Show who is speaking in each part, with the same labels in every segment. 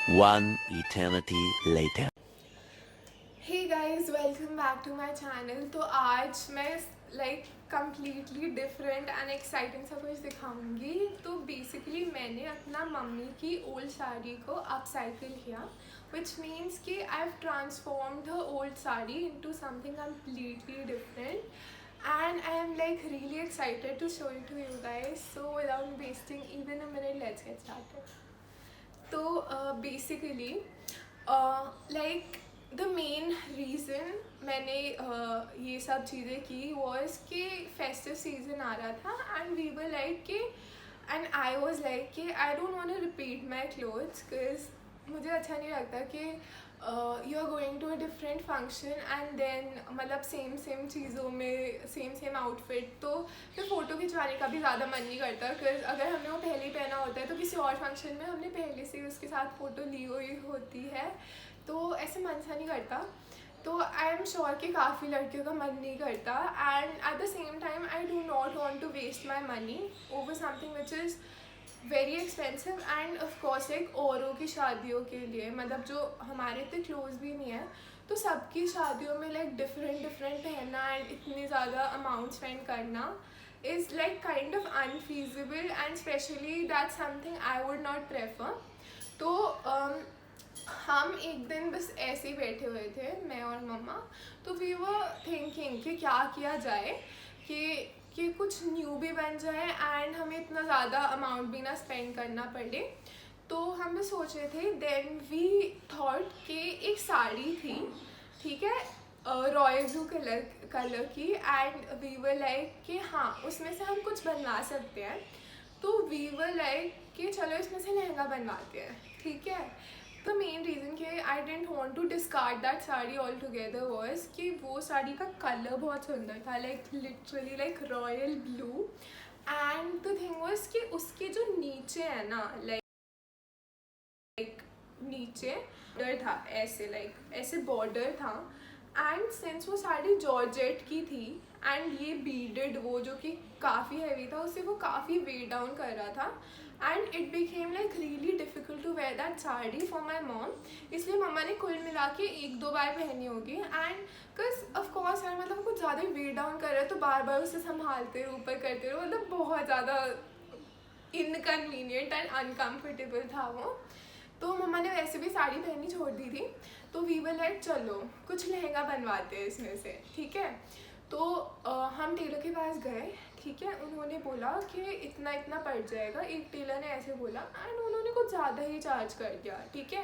Speaker 1: One eternity later.
Speaker 2: Hey guys welcome back to my channel. तो आज मैं completely different and exciting सा कुछ दिखाऊंगी। तो बेसिकली मैंने अपना मम्मी की ओल्ड साड़ी को अपसाइकिल किया, विच मीन्स कि I have transformed her old sari into something completely different and I am really excited to show it to you guys. So without wasting even a minute, let's get started. तो basically the main reason मैंने ये सब चीज़ें की was कि festive season आ रहा था एंड वी वर लाइक कि एंड आई वॉज लाइक कि I don't want to repeat my clothes because मुझे अच्छा नहीं लगता कि you are going to a different function and then मतलब सेम चीज़ों में सेम आउटफिट, तो फिर फ़ोटो खिंचवाने का भी ज़्यादा मन नहीं करता बिकॉज अगर हमने वो पहले ही पहना होता है तो किसी और फंक्शन में हमने पहले से उसके साथ फ़ोटो ली हुई होती है, तो ऐसे मन सा नहीं करता। तो आई एम श्योर कि काफ़ी लड़कियों का मन नहीं करता and at the same time I do not want to waste my money over something which is very expensive and of course औरों की शादियों के लिए, मतलब जो हमारे इतने क्लोज भी नहीं है तो सबकी शादियों में डिफरेंट पहनना एंड इतनी ज़्यादा अमाउंट स्पेंड करना is kind of unfeasible and specially that something I would not prefer. तो हम एक दिन बस ऐसे ही बैठे हुए थे मैं और मम्मा, तो वी वर थिंकिंग कि क्या किया जाए कि कुछ न्यू भी बन जाए एंड हमें इतना ज़्यादा अमाउंट भी ना स्पेंड करना पड़े। तो हम भी सोच रहे थे, देन वी थॉट कि एक साड़ी थी, ठीक है, रॉयल ब्लू कलर की, एंड वी वर लाइक कि हाँ उसमें से हम कुछ बनवा सकते हैं। तो वी वर लाइक कि चलो इसमें से लहंगा बनवाते हैं, ठीक है। द मेन रीज़न कि I didn't want to discard that sari all together was कि वो साड़ी का कलर बहुत सुंदर था, literally royal blue, and the thing was कि उसके जो नीचे है ना नीचे बॉर्डर था, ऐसे बॉर्डर था, एंड सिंस वो साड़ी जॉर्जेट की थी एंड ये बीडेड वो जो कि काफ़ी हैवी था, उससे वो काफ़ी वेट डाउन कर रहा था and it became really difficult to wear that sari for my mom. इसलिए मम्मा ने कुल मिला के 1-2 बार पहनी होगी एंड बिकॉज ऑफकोर्स यार मतलब कुछ ज़्यादा ही वेट डाउन कर रहा है तो बार बार उसे संभालते रहो, ऊपर करते रहो, मतलब बहुत ज़्यादा इनकन्वीनियंट एंड अनकम्फर्टेबल था वो। तो मम्मा ने वैसे भी साड़ी पहननी छोड़ दी थी, तो वी वर लाइक चलो कुछ लहंगा बनवाते हैं इसमें से, ठीक है। तो हम टेलर के पास गए, ठीक है, उन्होंने बोला कि इतना इतना पड़ जाएगा, एक टेलर ने ऐसे बोला एंड उन्होंने कुछ ज़्यादा ही चार्ज कर दिया, ठीक है।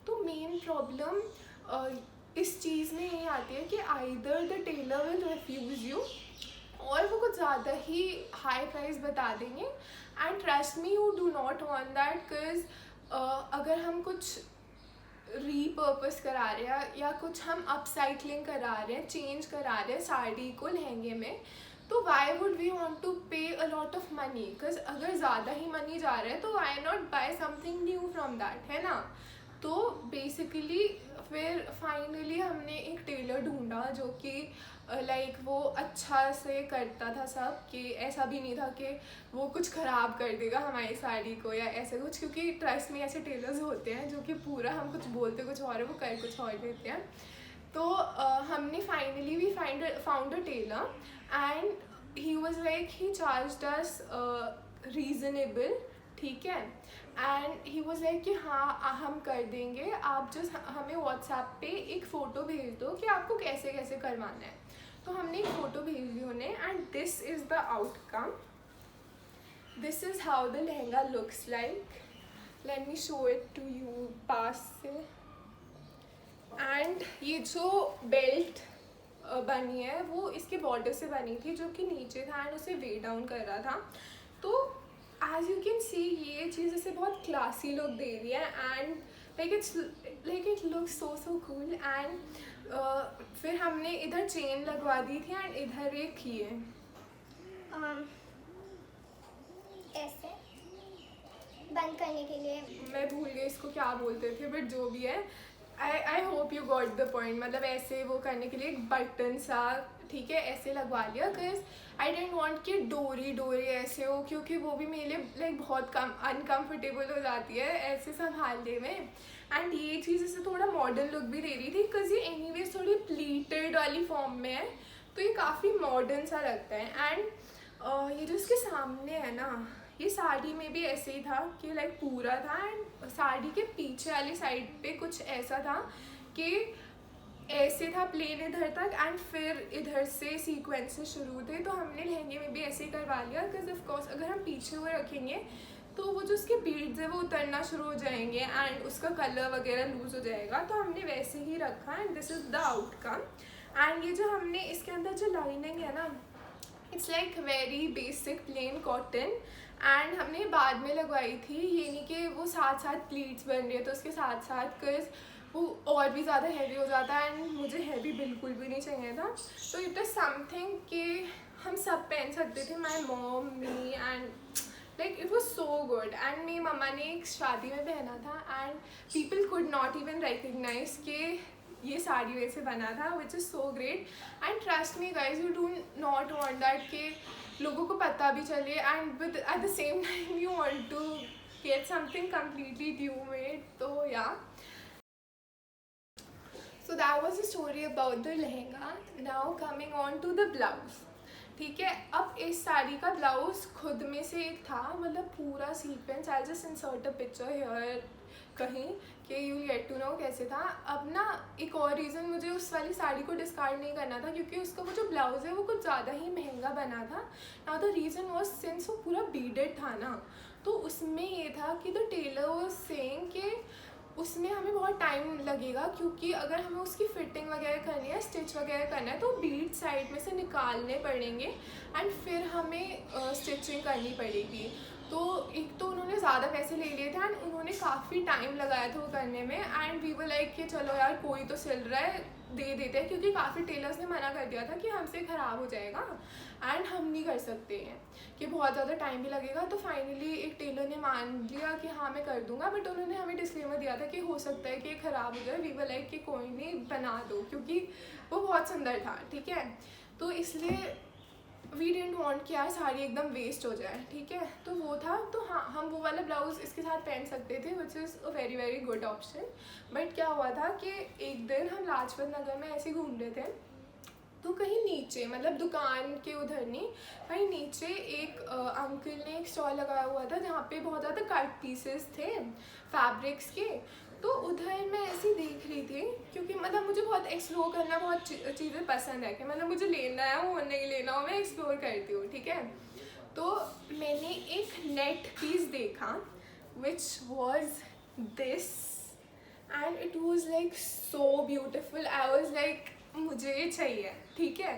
Speaker 2: तो मेन प्रॉब्लम इस चीज़ में ये आती है कि either the tailor will refuse you और वो कुछ ज़्यादा ही हाई प्राइस बता देंगे, and trust me you do not want that because अगर हम कुछ रीपर्पस करा रहे हैं या कुछ हम अपसाइकलिंग करा रहे हैं, चेंज करा रहे हैं साड़ी को लहंगे में, तो why would we want to pay a lot of money, because अगर ज़्यादा ही मनी जा रहा है तो why not buy something new from that, है ना। तो बेसिकली फिर फाइनली हमने एक टेलर ढूंढा जो कि वो अच्छा से करता था सब, कि ऐसा भी नहीं था कि वो कुछ ख़राब कर देगा हमारी साड़ी को या ऐसा कुछ, क्योंकि ट्रस्ट में ऐसे टेलर्स होते हैं जो कि पूरा हम कुछ बोलते कुछ और है वो कर कुछ और देते हैं। तो हमने finally we found a tailor and he was he charged us reasonable, ठीक है, एंड ही वॉज कि हाँ हम कर देंगे, आप जस्ट हमें व्हाट्सएप पे एक फ़ोटो भेज दो कि आपको कैसे कैसे करवाना है। तो हमने एक फ़ोटो भेज दी उन्हें and this is the outcome, this is how the lehenga looks like. Let me show it to you पास से। एंड ये जो बेल्ट बनी है वो इसके बॉर्डर से बनी थी जो कि नीचे था एंड उसे वे डाउन कर रहा था। तो एज यू कैन सी ये चीज़ इसे बहुत क्लासी लुक दे रही है and it looks so cool. And फिर हमने इधर चेन लगवा दी थी एंड इधर एक किए
Speaker 3: ऐसे बंद करने के लिए।
Speaker 2: मैं भूल गई इसको क्या बोलते थे, बट जो भी है I hope you got the point, मतलब ऐसे वो करने के लिए एक बटन सा ठीक है, ऐसे लगवा लिया बिकॉज आई डेंट वॉन्ट कि डोरी ऐसे हो, क्योंकि वो भी मेरे लिए लाइक बहुत कम अनकम्फर्टेबल हो जाती है ऐसे संभालने में। एंड ये चीज़ इसे थोड़ा मॉडर्न लुक भी दे रही थी बिकॉज ये एनीवेज थोड़ी प्लीटेड वाली फॉर्म में है, तो ये काफ़ी मॉडर्न सा लगता है। एंड ये जो इसके सामने है ना, ये साड़ी में भी ऐसे ही था कि लाइक पूरा था, एंड साड़ी के पीछे वाली साइड पे कुछ ऐसा था कि ऐसे था प्लेन इधर तक, एंड फिर इधर से सीक्वेंसेस शुरू थे। तो हमने लहंगे में भी ऐसे ही करवा लिया बिकॉज ऑफकोर्स अगर हम पीछे हुए रखेंगे तो वो जो उसके बीड्स है वो उतरना शुरू हो जाएंगे एंड उसका कलर वगैरह लूज हो जाएगा। तो हमने वैसे ही रखा and this is the outcome. And ये जो हमने इसके अंदर जो लाइनिंग है ना, it's like very basic plain cotton, and हमने बाद में लगवाई थी, ये नहीं कि वो साथ साथ प्लीट्स बन रही है तो उसके साथ साथ, बिकॉज वो और भी ज़्यादा हैवी हो जाता है एंड मुझे हैवी बिल्कुल भी नहीं चाहिए था। तो इट इज़ समथिंग कि हम सब पहन सकते थे, my mom, me, and like it was so good. And मेरी मम्मा ने एक शादी में पहना था and people could not even recognise कि ये साड़ी वैसे बना था, which is so great. And trust me guys, you do not want that कि लोगों को पता भी चले, and with at the same time you want to get something completely due made. तो या so that was the story about the lehenga. Now coming on to the blouse, ठीक है। अब इस साड़ी का ब्लाउज खुद में से एक था, मतलब पूरा sequence, I just insert a picture here कहीं कि यू गेट टू नो कैसे था। अब ना एक और रीज़न मुझे उस वाली साड़ी को डिस्कार्ड नहीं करना था, क्योंकि उसका वो जो ब्लाउज़ है वो कुछ ज़्यादा ही महंगा बना था। Now the reason was since वो पूरा बीडेड था ना, तो उसमें ये था कि द टेलर वॉज सेइंग कि उसमें हमें बहुत टाइम लगेगा, क्योंकि अगर हमें उसकी फिटिंग वगैरह करनी है, स्टिच वगैरह करना है, तो बीड साइड में से निकालने पड़ेंगे एंड फिर हमें स्टिचिंग करनी पड़ेगी। तो एक तो उन्होंने ज़्यादा पैसे ले लिए थे एंड उन्होंने काफ़ी टाइम लगाया था वो करने में, एंड वी वर लाइक कि चलो यार कोई तो सिल रहा है, दे देते हैं, क्योंकि काफ़ी टेलर्स ने मना कर दिया था कि हमसे ख़राब हो जाएगा एंड हम नहीं कर सकते हैं कि बहुत ज़्यादा टाइम भी लगेगा। तो फाइनली एक टेलर ने मान लिया कि हाँ मैं कर दूंगा, बट उन्होंने हमें डिस्क्लेमर दिया था कि हो सकता है कि ख़राब हो जाए। वी वर लाइक कि कोई नहीं, बना दो, क्योंकि वो बहुत सुंदर था, ठीक है। तो इसलिए वी डेंट वॉन्ट कि यार साड़ी एकदम वेस्ट हो जाए, ठीक है। तो वो था, तो हाँ हम वो वाला ब्लाउज़ इसके साथ पहन सकते थे, which is a very very good option. But क्या हुआ था कि एक दिन हम लाजपत नगर में ऐसे घूम रहे थे, तो कहीं नीचे, मतलब दुकान के उधर नहीं, कहीं नीचे एक अंकल ने एक स्टॉल लगाया हुआ था जहाँ पे बहुत ज़्यादा कट पीसेस थे फैब्रिक्स के। तो उधर मैं ऐसी देख रही थी, क्योंकि मतलब मुझे बहुत एक्सप्लोर करना, बहुत चीज़ें पसंद है कि मतलब मुझे लेना है, वो नहीं लेना हो, मैं एक्सप्लोर करती हूँ, ठीक है। तो मैंने एक नेट पीस देखा which was this, and it was like so beautiful. I was like मुझे ये चाहिए, ठीक है।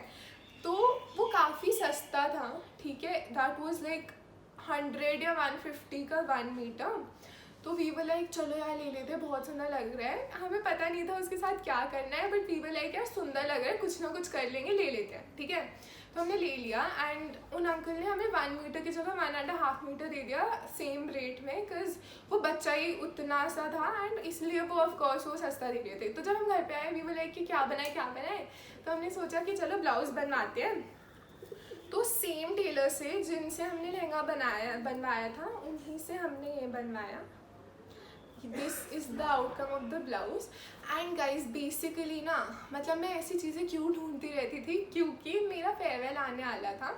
Speaker 2: तो वो काफ़ी सस्ता था, ठीक है, दैट वॉज लाइक 100 या 150 का 1 मीटर। तो वी वर लाइक चलो यार ले लेते हैं, बहुत सुंदर लग रहा है। हमें पता नहीं था उसके साथ क्या करना है, बट वी वर लाइक यार सुंदर लग रहा है, कुछ ना कुछ कर लेंगे, ले लेते हैं, ठीक है। तो हमने ले लिया एंड उन अंकल ने हमें 1 मीटर की जगह 1.5 मीटर दे दिया सेम रेट में, बिकॉज वो बच्चा ही उतना सा था एंड इसलिए वो ऑफकोर्स वो सस्ता दे रहे थे। तो जब हम घर पे आए वी वर लाइक कि क्या बनाए, तो हमने सोचा कि चलो ब्लाउज़ बनवाते हैं। तो सेम टेलर से जिनसे हमने लहंगा बनवाया था उन्हीं से हमने ये बनवाया। This is the outcome of the blouse. And guys basically ना, मतलब मैं ऐसी चीज़ें क्यों ढूंढती रहती थी, क्योंकि मेरा फेयरवेल आने वाला था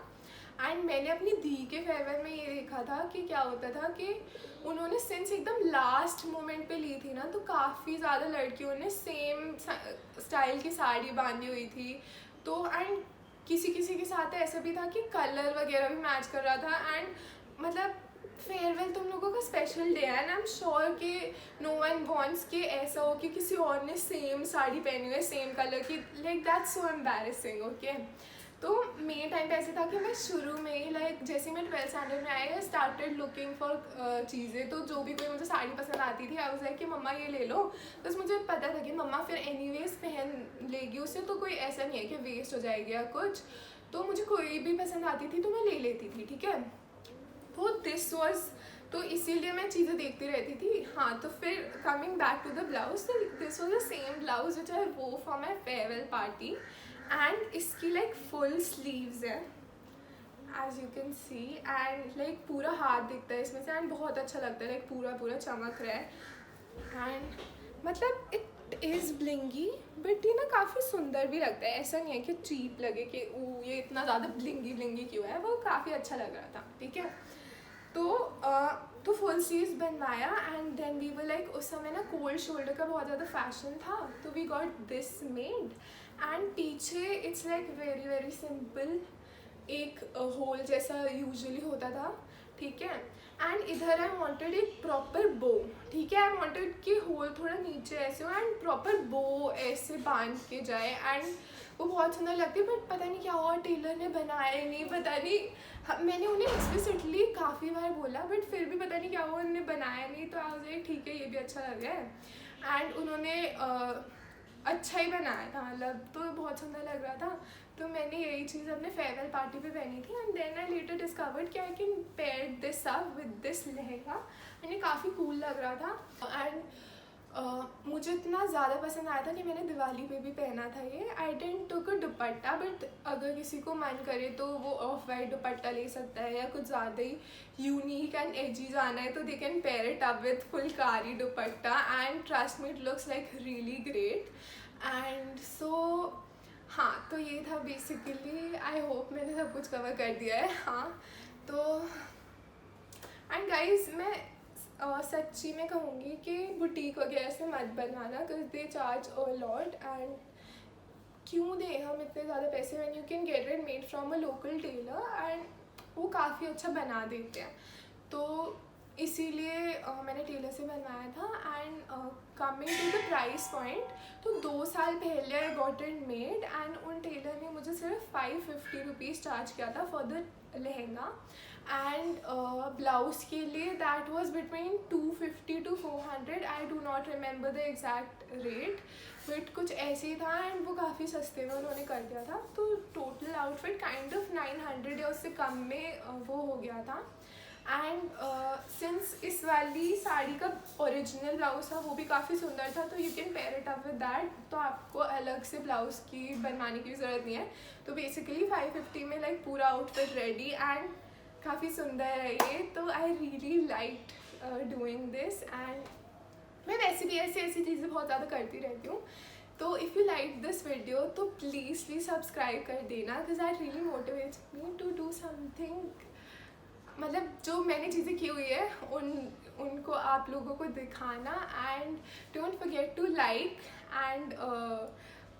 Speaker 2: एंड मैंने अपनी दी के फेयरवेल में ये देखा था कि क्या होता था कि उन्होंने सिंस एकदम लास्ट मोमेंट पे ली थी ना, तो काफ़ी ज़्यादा लड़कियों ने सेम स्टाइल की साड़ी बांधी हुई थी। तो एंड किसी के साथ ऐसा भी था कि कलर वगैरह भी मैच कर रहा था। एंड मतलब फेयरवेल तुम लोगों का स्पेशल डे है एंड आई एम श्योर कि नो वन वॉन्ट्स कि ऐसा हो कि किसी और ने सेम साड़ी पहनी हुई है सेम कलर की, like that's so embarrassing, okay. तो मेरे टाइम पे ऐसे था कि मैं शुरू में ही लाइक जैसे मैं 12th स्टैंडर्ड में आई, आई स्टार्टेड लुकिंग फॉर चीज़ें। तो जो भी कोई मुझे साड़ी पसंद आती थी आई वाज लाइक कि मम्मा ये ले लो, बस मुझे पता था कि मम्मा फिर एनीवेज पहन लेगी उसे, तो कोई ऐसा नहीं है कि वेस्ट हो जाएगी या कुछ। तो मुझे कोई भी पसंद आती थी तो मैं ले लेती थी, ठीक है। तो दिस वॉज, तो इसीलिए मैं चीज़ें देखती रहती थी। हाँ, तो फिर coming back to the blouse, तो this was the same blouse which I wore for my farewell party and इसकी लाइक फुल स्लीव्स है as you can see, and like पूरा हाथ दिखता है इसमें से, एंड बहुत अच्छा लगता है, लाइक पूरा पूरा चमक रहा है। एंड मतलब इट इज़ ब्लिंगी बट ये ना काफ़ी सुंदर भी लगता है, ऐसा नहीं है कि चीप लगे कि ये इतना ज़्यादा ब्लिंगी ब्लिंगी क्यों है, वो काफ़ी अच्छा लग रहा था। ठीक है, तो फुल स्लीव्स बनवाया and then we were like, उस समय ना कोल्ड शोल्डर का बहुत ज़्यादा फैशन था, तो we got this made. And पीछे it's like very very simple, एक होल जैसा यूजुअली होता था। ठीक है, एंड इधर आई वांटेड एक प्रॉपर बो। ठीक है, आई वांटेड कि होल थोड़ा नीचे ऐसे हो एंड प्रॉपर बो ऐसे बांध के जाए, एंड वो बहुत सुंदर लगती है। बट पता नहीं क्या हुआ, टेलर ने बनाया नहीं, पता नहीं, मैंने उन्हें एक्सप्लिसिटली काफ़ी बार बोला बट फिर भी पता नहीं क्या हुआ, उन्होंने बनाया नहीं। तो आज एक ठीक है, ये भी अच्छा लग रहा है, एंड उन्होंने अच्छा ही बनाया था, मतलब तो बहुत सुंदर लग रहा था। तो मैंने यही चीज़ अपने फेयरवेल पार्टी पे पहनी थी, and then I later discovered कि I can pair this up with this lehenga, and ये काफ़ी कूल लग रहा था। एंड मुझे इतना ज़्यादा पसंद आया था कि मैंने दिवाली पे भी पहना था ये। आई dent took a dupatta, but अगर किसी को मन करे तो वो ऑफ वाइट दुपट्टा ले सकता है, या कुछ ज़्यादा ही यूनिक एंड एजी जाना है तो they can pair it up with Phulkari dupatta, and trust me it looks like really great. And so हाँ, तो ये था बेसिकली, आई होप मैंने सब कुछ कवर कर दिया है। हाँ, तो एंड गाइज मैं सच्ची में कहूँगी कि बुटीक वगैरह से मत बनवाना, because they charge a lot, and क्यों दें हम इतने ज़्यादा पैसे when you can get it made from a local tailor, and वो काफ़ी अच्छा बना देते हैं। तो इसीलिए मैंने टेलर से बनवाया था। And coming to the price point, तो 2 साल पहले I got it made, and उन टेलर ने मुझे सिर्फ 550 रुपीज़ चार्ज किया था for the lehenga, and blouse के लिए that was between 250 to 400, I do not remember the exact rate, but कुछ ऐसे ही था, एंड वो काफ़ी सस्ते में उन्होंने कर दिया था। तो टोटल आउटफिट काइंड ऑफ 900 या उससे कम में वो हो गया था। एंड सिंस इस वाली साड़ी का ओरिजिनल ब्लाउज था वो भी काफ़ी सुंदर था, तो you can pair it up with that, तो आपको अलग से ब्लाउज की बनवाने की ज़रूरत नहीं है। तो बेसिकली 550 में लाइक पूरा आउटफिट रेडी, एंड काफ़ी सुंदर है ये। तो I really like doing this, and मैं वैसे भी ऐसी चीज़ें बहुत ज़्यादा करती रहती हूँ। तो if you like this video तो प्लीज़ सब्सक्राइब कर देना, because that really motivates me to do something. मतलब जो मैंने चीज़ें की हुई है उनको आप लोगों को दिखाना, and don't forget to like, and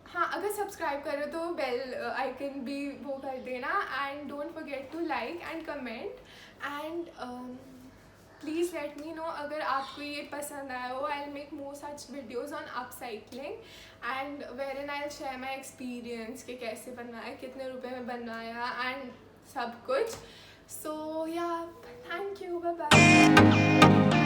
Speaker 2: हाँ, अगर सब्सक्राइब करो तो बेल आइकन भी वो कर देना, and don't forget to like and comment, and please let me know अगर आपको ये पसंद आया हो। I will make more such videos on upcycling, and wherein I share my experience कि कैसे बनवाया, कितने रुपए में बनवाया, एंड सब कुछ। So yeah, thank you, bye bye.